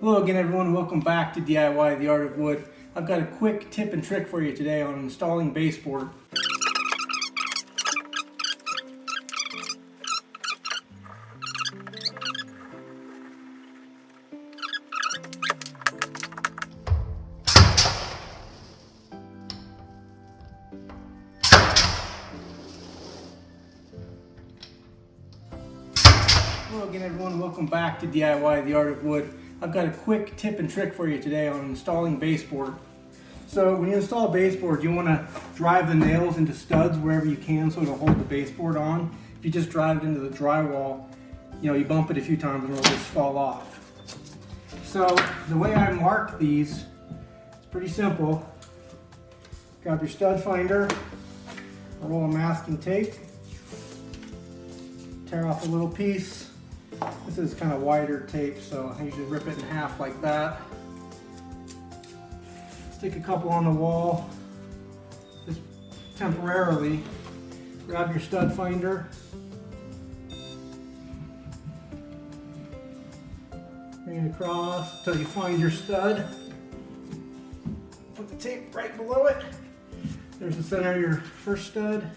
Hello again everyone, welcome back to DIY The Art of Wood. I've got a quick tip and trick for you today on installing baseboard. Hello again everyone, welcome back to DIY The Art of Wood. I've got a quick tip and trick for you today on installing baseboard. So when you install baseboard, you want to drive the nails into studs wherever you can so it'll hold the baseboard on. If you just drive it into the drywall, you bump it a few times and it'll just fall off. So the way I mark these, it's pretty simple. Grab your stud finder, a roll of masking tape, tear off a little piece. This is kind of wider tape, so I usually rip it in half like that. Stick a couple on the wall, just temporarily. Grab your stud finder. Bring it across until you find your stud. Put the tape right below it. There's the center of your first stud.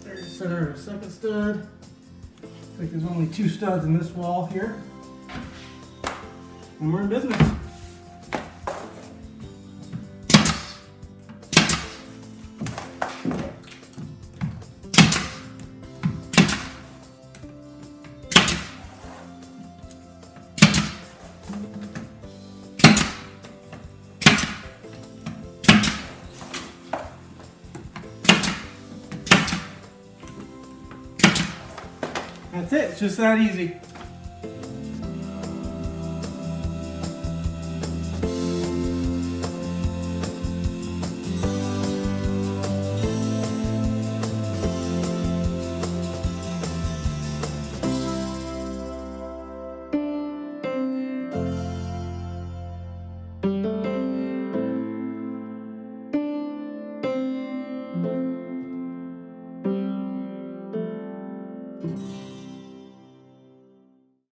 There's the center of the second stud. Looks like there's only 2 studs in this wall here. And we're in business. That's it, it's just that easy.